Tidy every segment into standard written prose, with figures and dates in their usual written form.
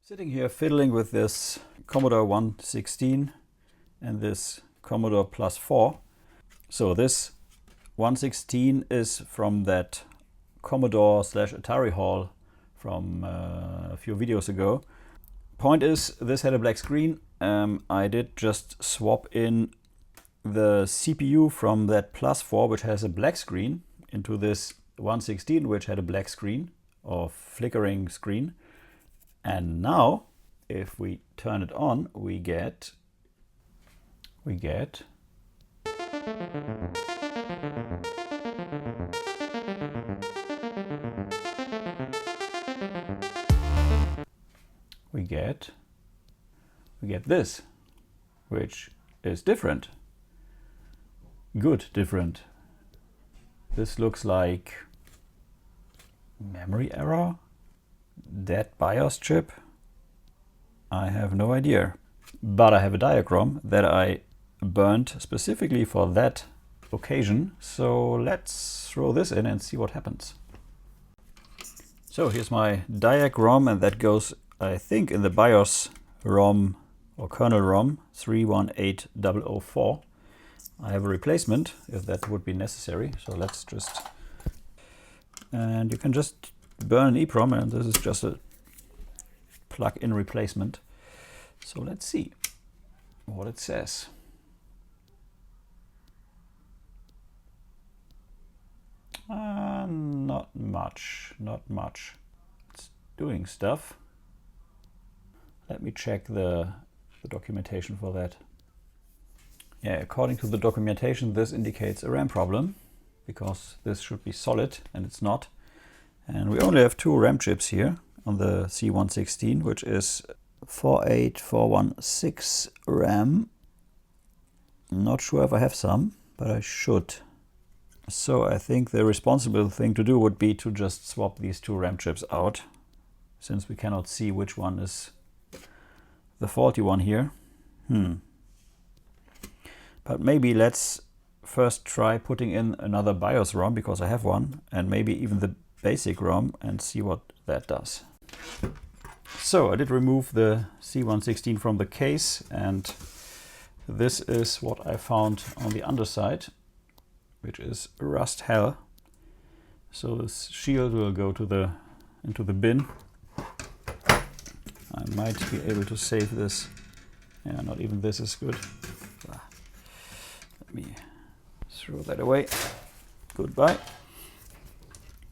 Sitting here fiddling with this Commodore 116 and this Commodore Plus 4. So this 116 is from that Commodore/Atari haul from a few videos ago. Point is, this had a black screen. I did just swap in the CPU from that Plus 4, which has a black screen, into this 116, which had a black screen or flickering screen. And now, if we turn it on, we get this, which is different. Good, different. This looks like memory error, dead BIOS chip. I have no idea. But I have a diagram that I burned specifically for that occasion. So let's throw this in and see what happens. So here's my diagram, and that goes, I think, in the BIOS ROM or kernel ROM 318004. I have a replacement if that would be necessary. So let's just, and you can just burn an EEPROM, and this is just a plug-in replacement. So let's see what it says. Not much. It's doing stuff. Let me check the documentation for that. Yeah, according to the documentation, this indicates a RAM problem, because this should be solid and it's not. And we only have 2 RAM chips here on the C116, which is 48416 RAM. Not sure if I have some, but I should. So I think the responsible thing to do would be to just swap these 2 RAM chips out, since we cannot see which one is the faulty one here. But maybe let's first try putting in another BIOS ROM, because I have one, and maybe even the basic ROM, and see what that does. So I did remove the C116 from the case, and this is what I found on the underside, which is rust hell. So this shield will go to into the bin. I might be able to save this. Yeah, not even this is good. Let me throw that away. Goodbye.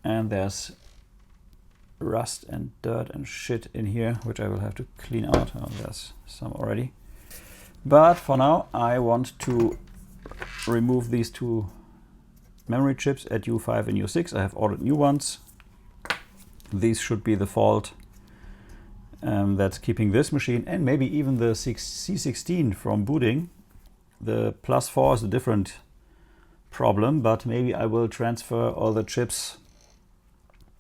And there's rust and dirt and shit in here, which I will have to clean out. Oh, there's some already. But for now, I want to remove these 2 memory chips at U5 and U6. I have ordered new ones. These should be the fault that's keeping this machine, and maybe even the C16 from booting. The Plus 4 is a different problem, but maybe I will transfer all the chips,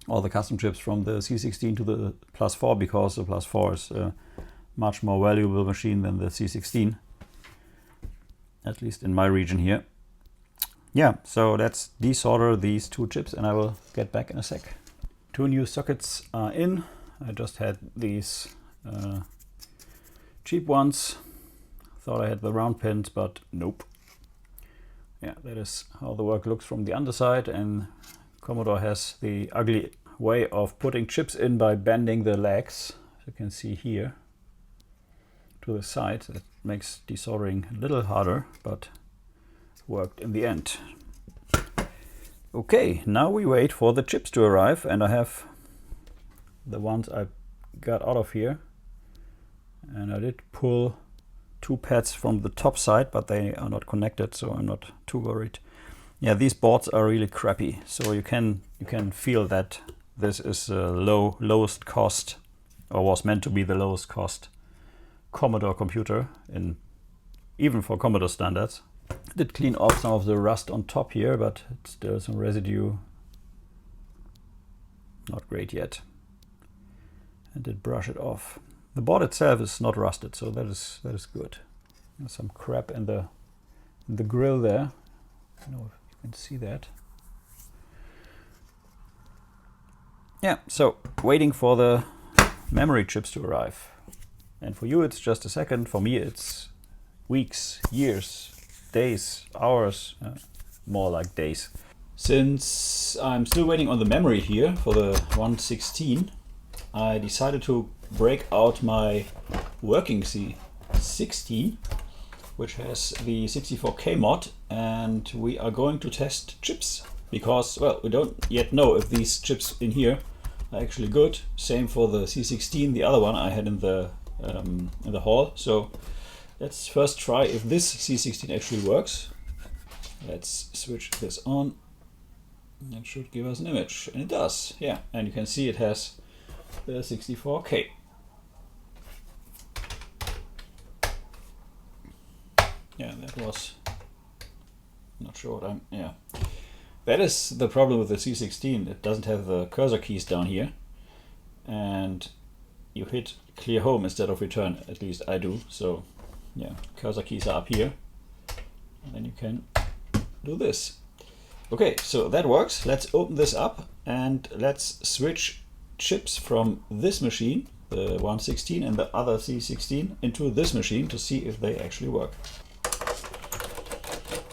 all the custom chips from the C16 to the Plus 4, because the Plus 4 is a much more valuable machine than the C16, at least in my region here. Yeah, so let's desolder these 2 chips, and I will get back in a sec. 2 new sockets are in. I just had these cheap ones. Thought I had the round pins, but nope. Yeah, that is how the work looks from the underside, and Commodore has the ugly way of putting chips in by bending the legs, as you can see here, to the side. That makes desoldering a little harder, but worked in the end. Okay, now we wait for the chips to arrive, and I have the ones I got out of here, and I did pull 2 pads from the top side, but they are not connected, so I'm not too worried. Yeah, these boards are really crappy, so you can feel that this is a lowest cost, or was meant to be the lowest cost Commodore computer, even for Commodore standards. I did clean off some of the rust on top here, but it's still some residue. Not great yet. And did brush it off. The board itself is not rusted, so that is good. There's some crap in the grill there. I don't know if you can see that. Yeah, so waiting for the memory chips to arrive. And for you it's just a second, for me it's weeks, years, days, hours, more like days. Since I'm still waiting on the memory here for the 116, I decided to break out my working C16, which has the 64K mod, and we are going to test chips because, well, we don't yet know if these chips in here are actually good. Same for the C16, the other one I had in the hall. So let's first try if this C16 actually works. Let's switch this on. That should give us an image, and it does. Yeah, and you can see it has the 64K. Yeah, that was not sure what yeah. That is the problem with the C16. It doesn't have the cursor keys down here, and you hit clear home instead of return. At least I do. So yeah, cursor keys are up here, and then you can do this. Okay, so that works. Let's open this up and let's switch chips from this machine, the 116 and the other C16, into this machine to see if they actually work.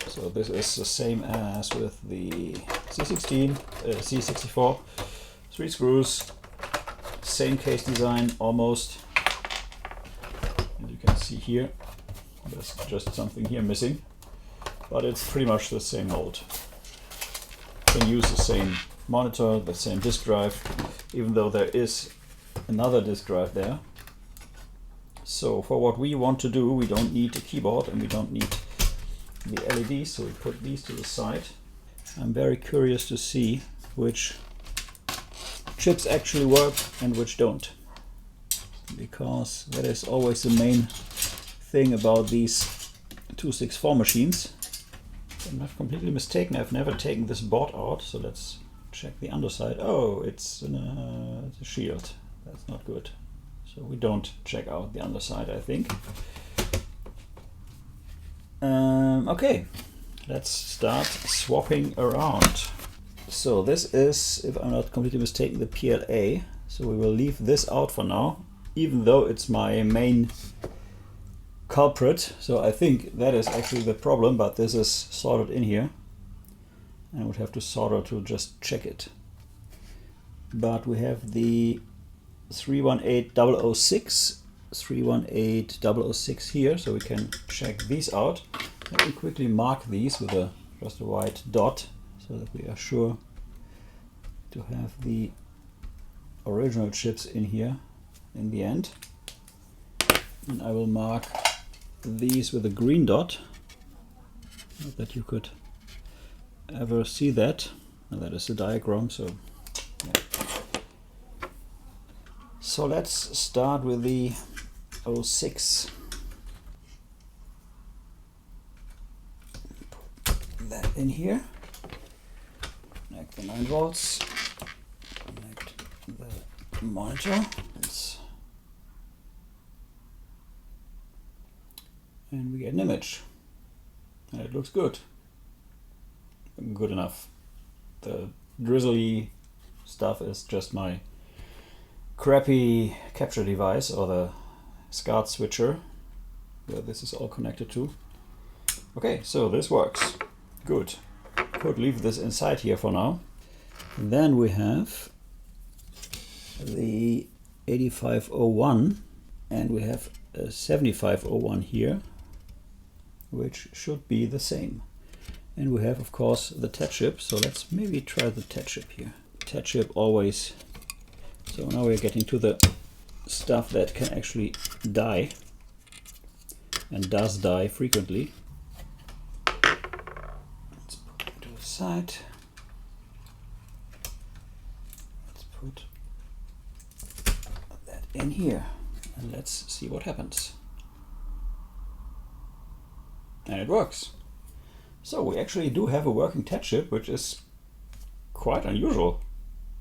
So this is the same as with the C16, C64, 3 screws, same case design almost. And you can see here, there's just something here missing, but it's pretty much the same mold. You can use the same monitor, the same disk drive, even though there is another disk drive there. So for what we want to do, we don't need a keyboard and we don't need the LEDs, so we put these to the side. I'm very curious to see which chips actually work and which don't, because that is always the main thing about these 264 machines. I'm not completely mistaken, I've never taken this board out, so let's check the underside. Oh, it's a shield. That's not good. So we don't check out the underside, I think. Okay, let's start swapping around. So this is, if I'm not completely mistaken, the PLA. So we will leave this out for now, even though it's my main culprit. So I think that is actually the problem, but this is soldered in here. I would have to solder to just check it. But we have the 318006, 318006 here, so we can check these out. Let me quickly mark these with just a white dot so that we are sure to have the original chips in here in the end. And I will mark these with a green dot, not that you could ever see that. And that is the diagram, so yeah. So let's start with the 06. Put that in here. Connect the 9 volts. Connect the monitor. And we get an image. And it looks good. Good enough. The drizzly stuff is just my crappy capture device, or the SCART switcher where this is all connected to. Okay, so this works. Good. Could leave this inside here for now. And then we have the 8501 and we have a 7501 here, which should be the same. And we have, of course, the TET chip. So let's maybe try the TET chip here. TET chip always. So now we're getting to the stuff that can actually die and does die frequently. Let's put it to the side. Let's put that in here and let's see what happens. And it works. So we actually do have a working TET chip, which is quite unusual,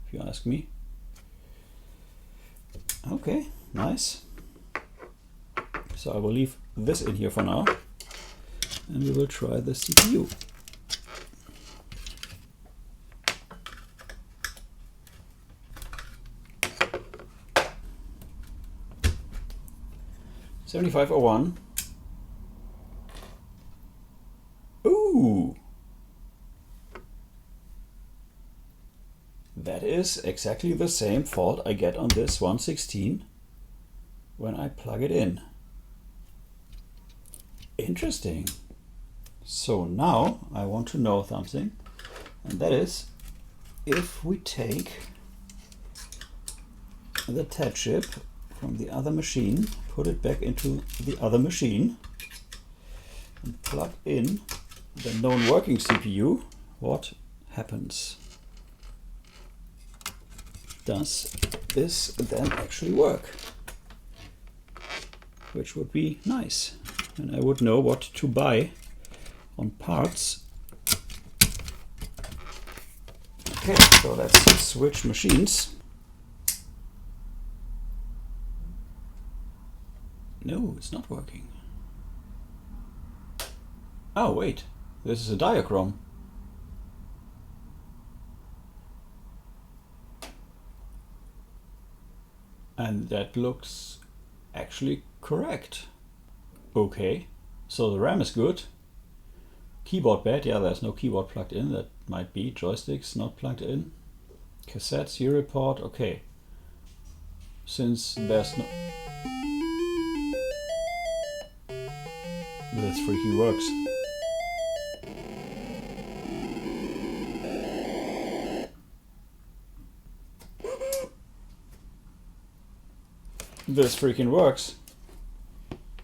if you ask me. Okay, nice. So I will leave this in here for now, and we will try the CPU. 7501. Ooh! That is exactly the same fault I get on this 116 when I plug it in. Interesting. So now I want to know something, and that is if we take the TED chip from the other machine, put it back into the other machine, and plug in the known working CPU, what happens? Does this then actually work? Which would be nice. And I would know what to buy on parts. Okay, so let's switch machines. No, it's not working. Oh, wait, this is a diagram. And that looks actually correct. Okay, so the RAM is good. Keyboard bad, yeah, there's no keyboard plugged in. That might be. Joysticks not plugged in. Cassette, serial port, okay. Since there's no... This freaky works. This freaking works.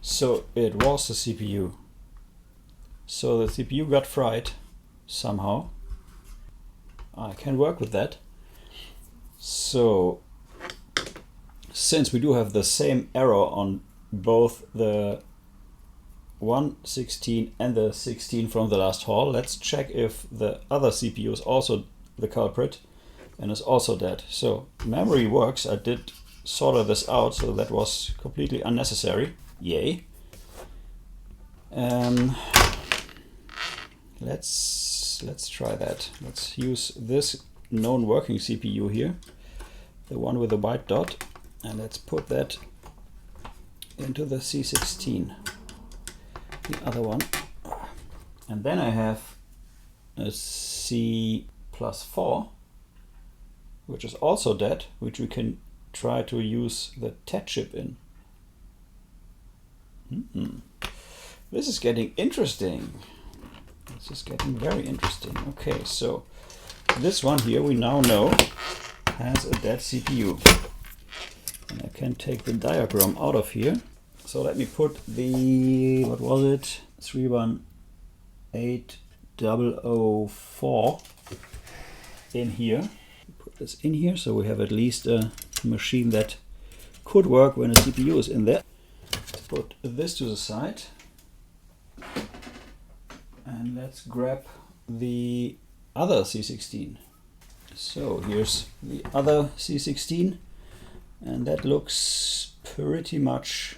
So it was the CPU. So the CPU got fried somehow. I can work with that. So since we do have the same error on both the 116 and the 16 from the last haul, let's check if the other CPU is also the culprit and is also dead. So memory works. I did sort this out, so that was completely unnecessary. Yay. Let's try that. Let's use this known working CPU here, the one with the white dot, and let's put that into the C16, the other one. And then I have a C+4, which is also dead, which we can try to use the TED chip in. This is getting interesting. This is getting very interesting. Okay, so this one here we now know has a dead CPU. And I can take the diagram out of here. So let me put the, what was it? 318004 in here. Put this in here so we have at least a machine that could work when a CPU is in there. Let's put this to the side. And let's grab the other C16. So here's the other C16, and that looks pretty much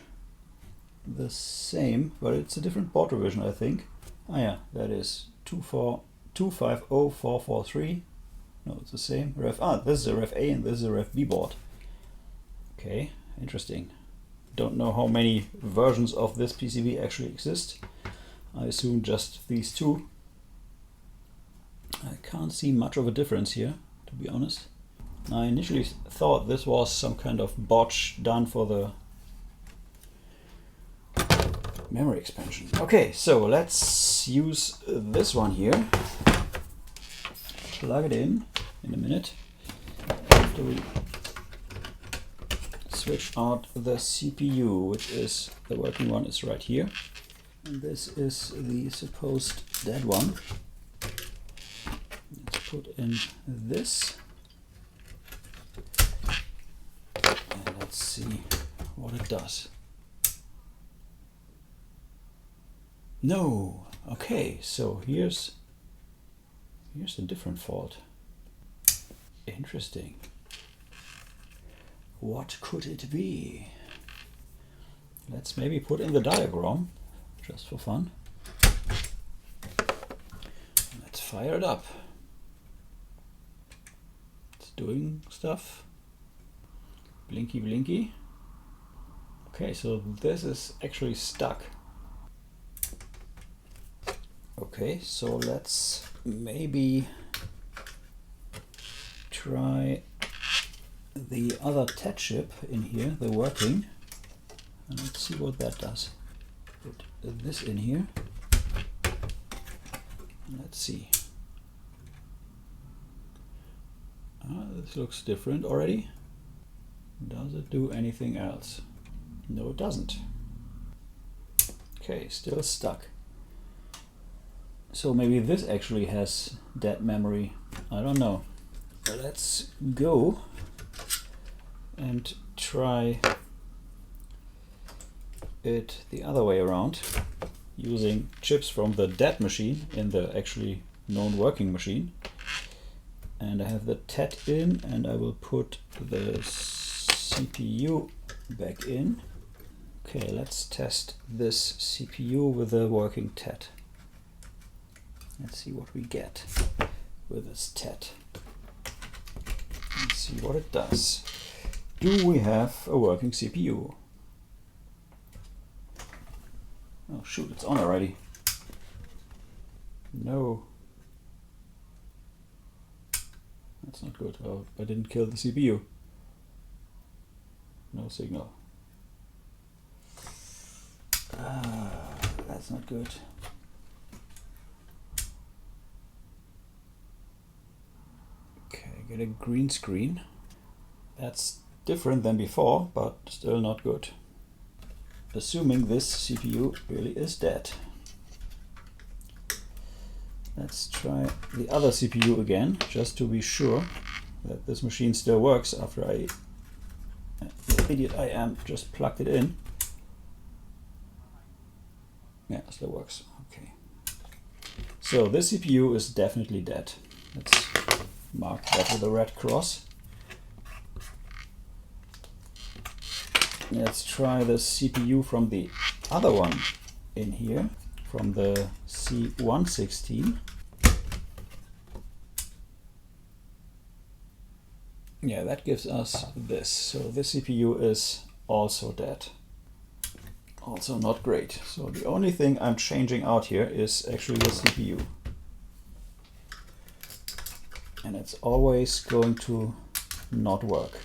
the same, but it's a different board revision, I think. Ah yeah, that is 250443. No, it's the same. This is a Ref A and this is a Ref B board. Okay, interesting. Don't know how many versions of this PCB actually exist. I assume just these two. I can't see much of a difference here, to be honest. I initially thought this was some kind of botch done for the memory expansion. Okay, so let's use this one here. Plug it in a minute. After we switch out the CPU, which is the working one, is right here. And this is the supposed dead one. Let's put in this. And let's see what it does. No! Okay, so here's a different fault. Interesting. What could it be? Let's maybe put in the diagram, just for fun. Let's fire it up. It's doing stuff. Blinky blinky. Okay, so this is actually stuck. Okay, so let's maybe try the other TET chip in here, the working, and let's see what that does. Put this in here. Let's see. This looks different already. Does it do anything else? No, it doesn't. Okay, still stuck. So maybe this actually has dead memory. I don't know. Let's go and try it the other way around, using chips from the dead machine in the actually known working machine. And I have the TET in, and I will put the CPU back in. Okay, let's test this CPU with the working TET. Let's see what we get with this TET. Let's see what it does. Do we have a working CPU? Oh shoot, it's on already. No. That's not good. Oh, I didn't kill the CPU. No signal. That's not good. Okay, get a green screen. That's different than before, but still not good. Assuming this CPU really is dead. Let's try the other CPU again, just to be sure that this machine still works after I, the idiot I am, just plugged it in. Yeah, it still works. Okay. So this CPU is definitely dead. Let's mark that with a red cross. Let's try the CPU from the other one in here, from the C116. Yeah, that gives us this. So this CPU is also dead. Also not great. So the only thing I'm changing out here is actually the CPU. And it's always going to not work.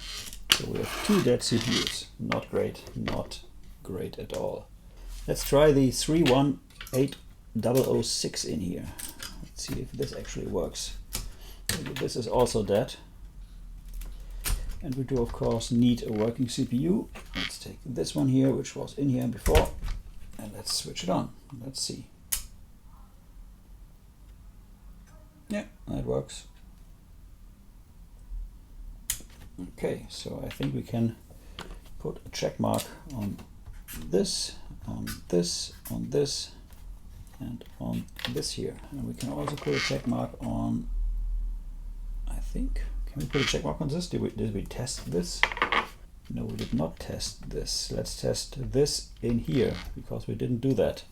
So we have two dead CPUs. Not great, not great at all. Let's try the 318006 in here. Let's see if this actually works. This is also dead. And we do of course need a working CPU. Let's take this one here, which was in here before, and let's switch it on. Let's see. Yeah, that works. Okay, so I think we can put a check mark on this, on this, on this, and on this here. And we can also put a check mark on, I think, can we put a check mark on this? Did we test this? No, we did not test this. Let's test this in here, because we didn't do that.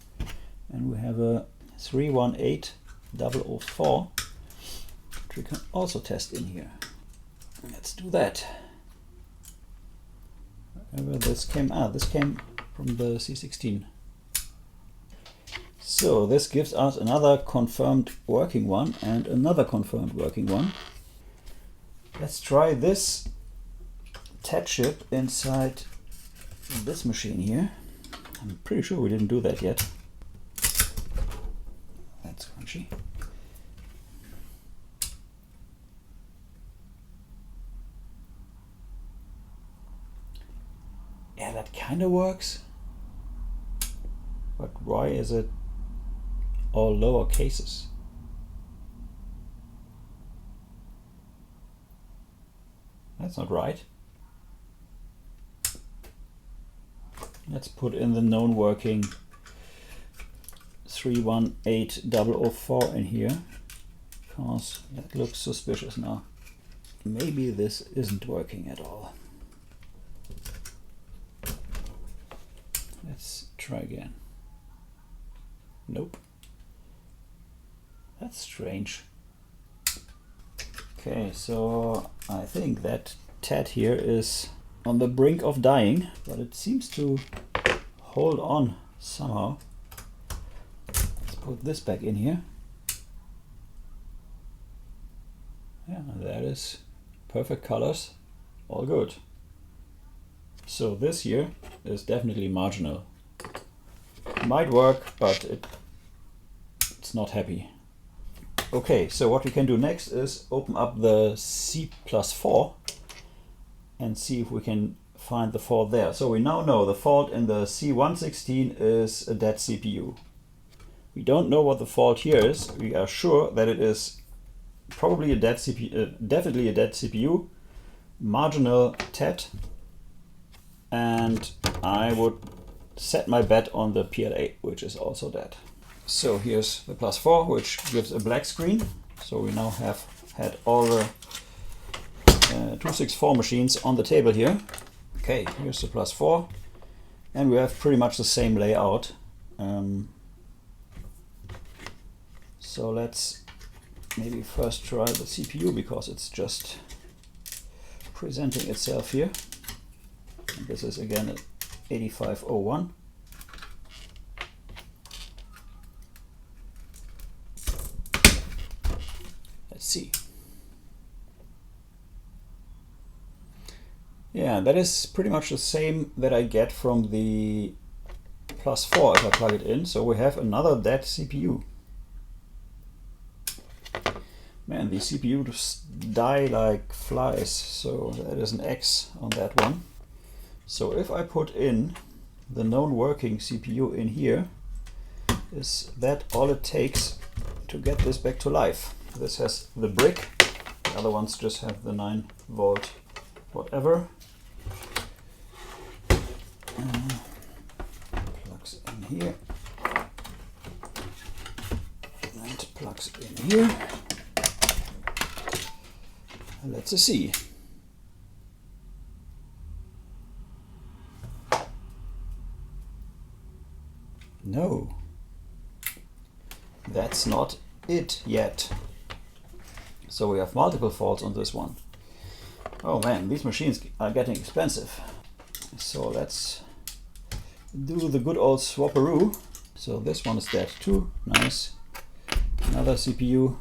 And we have a 318004, which we can also test in here. Let's do that. Wherever this came, this came from the C16. So this gives us another confirmed working one and another confirmed working one. Let's try this TET chip inside this machine here. I'm pretty sure we didn't do that yet. That's crunchy. Yeah, that kind of works. But why is it all lower cases? That's not right. Let's put in the known working 318004 in here, because that looks suspicious now. Maybe this isn't working at all. Let's try again. Nope. That's strange. Okay, so I think that TET here is on the brink of dying, but it seems to hold on somehow. Let's put this back in here. Yeah, that is perfect colors, all good. So this here is definitely marginal. Might work, but it's not happy. Okay, so what we can do next is open up the C+4 and see if we can find the fault there. So we now know the fault in the C116 is a dead CPU. We don't know what the fault here is. We are sure that it is probably a dead CPU, definitely a dead CPU, marginal TET, and I would set my bet on the PLA, which is also dead. So here's the +4, which gives a black screen. So we now have had all the 264 machines on the table here. Okay, here's the +4, and we have pretty much the same layout. So let's maybe first try the CPU, because it's just presenting itself here. And this is again at 8501. Let's see. Yeah, that is pretty much the same that I get from the +4 if I plug it in. So we have another dead CPU. Man, these CPUs die like flies, so that is an X on that one. So if I put in the known working CPU in here, is that all it takes to get this back to life? This has the brick, the other ones just have the 9-volt whatever. Plugs in here and plugs in here. Let's see. No, that's not it yet. So we have multiple faults on this one. Oh man, these machines are getting expensive. So let's do the good old swapperoo. So this one is dead too. Nice. Another CPU.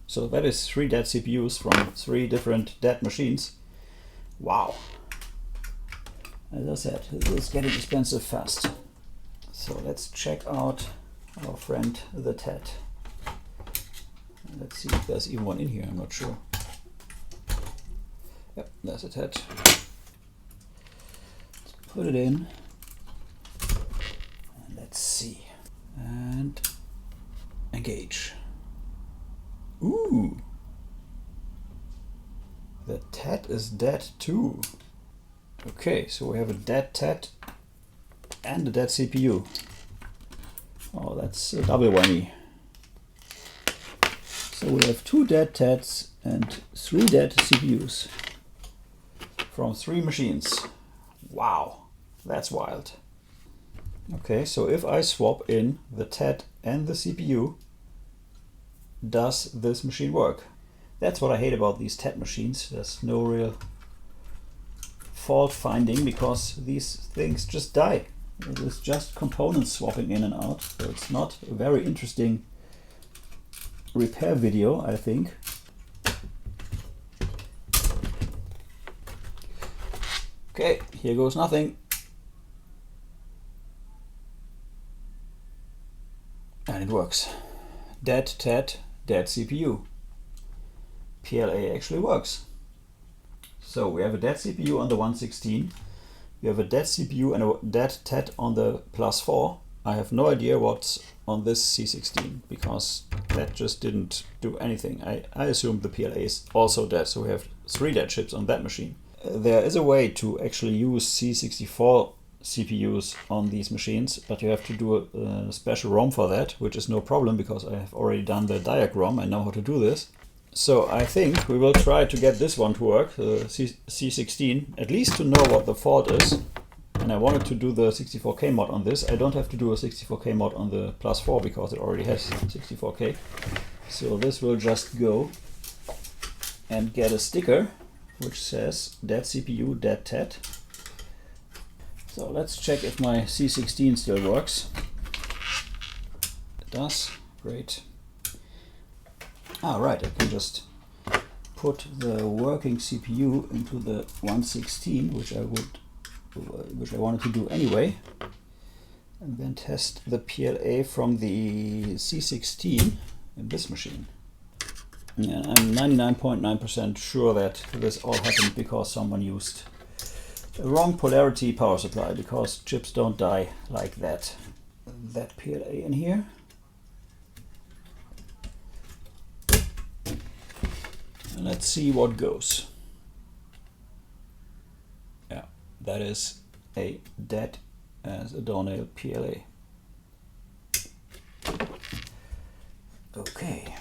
So that is 3 dead CPUs from 3 different dead machines. Wow. As I said, this is getting expensive fast. So let's check out our friend the TET. Let's see if there's even one in here, I'm not sure. Yep, there's a TET. Let's put it in. And let's see. And engage. Ooh! The TET is dead too. Okay, so we have a dead TET and a dead CPU. Oh, that's a double whammy. So we have 2 dead TETs and 3 dead CPUs from 3 machines. Wow, that's wild. Okay, so if I swap in the TET and the CPU, does this machine work? That's what I hate about these TET machines. There's no real fault finding because these things just die. It is just components swapping in and out. So it's not a very interesting repair video, I think. Okay, here goes nothing. And it works. Dead TET, dead CPU. PLA actually works. So we have a dead CPU on the 116. We have a dead CPU and a dead TET on the +4. I have no idea what's on this C16 because that just didn't do anything. I assume the PLA is also dead, so we have 3 dead chips on that machine. There is a way to actually use C64 CPUs on these machines, but you have to do a special ROM for that, which is no problem because I have already done the diagram. I know how to do this. So I think we will try to get this one to work, the C16, at least to know what the fault is. And I wanted to do the 64K mod on this. I don't have to do a 64K mod on the +4 because it already has 64K. So this will just go and get a sticker which says dead CPU, dead TET. So let's check if my C16 still works. It does. Great. Ah, right, I can just put the working CPU into the 116, which I wanted to do anyway, and then test the PLA from the C16 in this machine. And I'm 99.9% sure that this all happened because someone used a wrong polarity power supply, because chips don't die like that. That PLA in here. And let's see what goes. Yeah, that is a dead as a doornail PLA. Okay,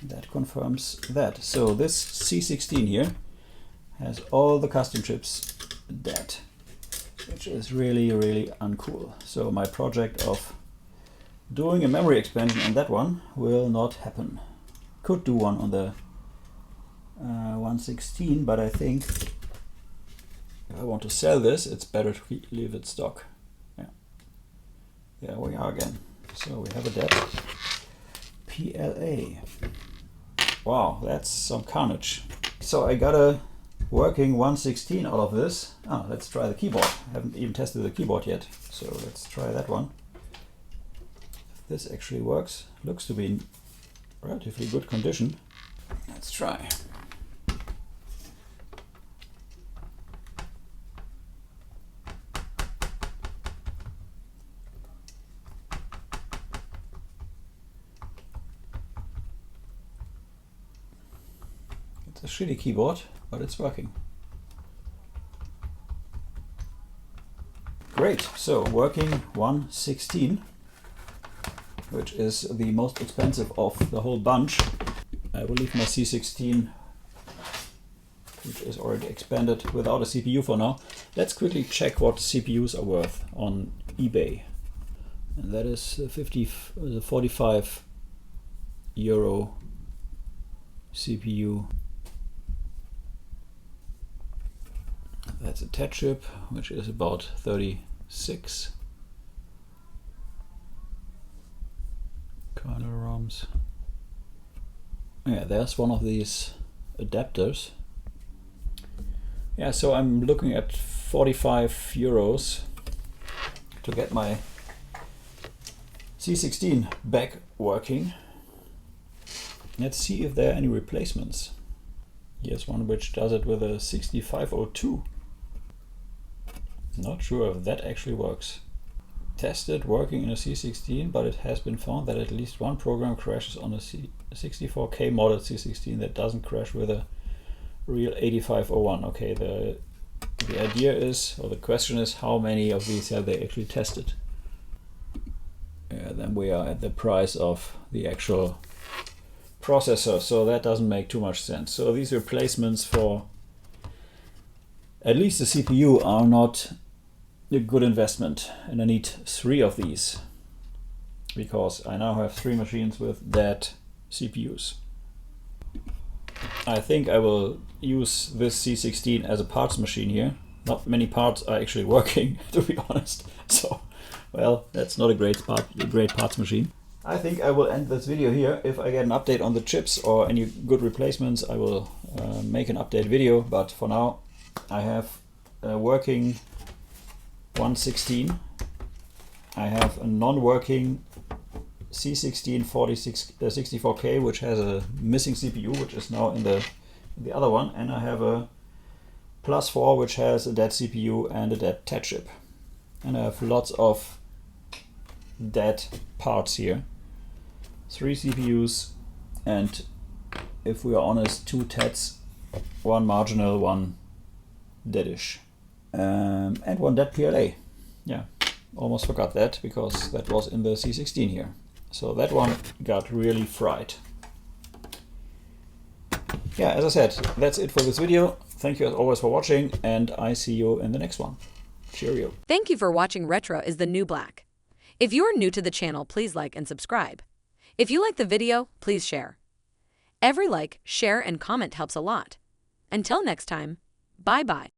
that confirms that. So this C16 here has all the custom chips dead, which is really, really uncool. So my project of doing a memory expansion on that one will not happen. Could do one on the 116, but I think if I want to sell this, it's better to leave it stock. Yeah, there we are again. So we have a dead PLA. Wow, that's some carnage. So I got a working 116 out of this. Ah, let's try the keyboard. I haven't even tested the keyboard yet, so let's try that one. If this actually works, looks to be in relatively good condition. Let's try. It's a shitty keyboard, but it's working. Great, so working 116, which is the most expensive of the whole bunch. I will leave my C16, which is already expanded, without a CPU for now. Let's quickly check what CPUs are worth on eBay. And that is 45 euro CPU. That's a TET chip, which is about 36. Kernel ROMs. Yeah, there's one of these adapters. Yeah, so I'm looking at 45 euros to get my C16 back working. Let's see if there are any replacements. Here's one which does it with a 6502. Not sure if that actually works. Tested working in a C16, but it has been found that at least one program crashes on a 64K modded C16 that doesn't crash with a real 8501. Okay, the idea is, or the question is, how many of these have they actually tested? Then we are at the price of the actual processor, so that doesn't make too much sense. So these replacements for at least the CPU are not a good investment, and I need 3 of these because I now have 3 machines with dead CPUs. I think I will use this C16 as a parts machine here. Not many parts are actually working, to be honest. So, well, that's not a great parts machine. I think I will end this video here. If I get an update on the chips or any good replacements, I will make an update video. But for now, I have a working 116. I have a non-working C16 64K, which has a missing CPU, which is now in the other one, and I have a +4, which has a dead CPU and a dead TET chip. And I have lots of dead parts here. 3 CPUs, and if we are honest, 2 TETs, 1 marginal, 1 deadish. And 1 dead PLA. Yeah, almost forgot that because that was in the C16 here. So that one got really fried. Yeah, as I said, that's it for this video. Thank you as always for watching, and I see you in the next one. Cheerio. Thank you for watching Retro is the New Black. If you're new to the channel, please like and subscribe. If you like the video, please share. Every like, share, and comment helps a lot. Until next time, bye-bye.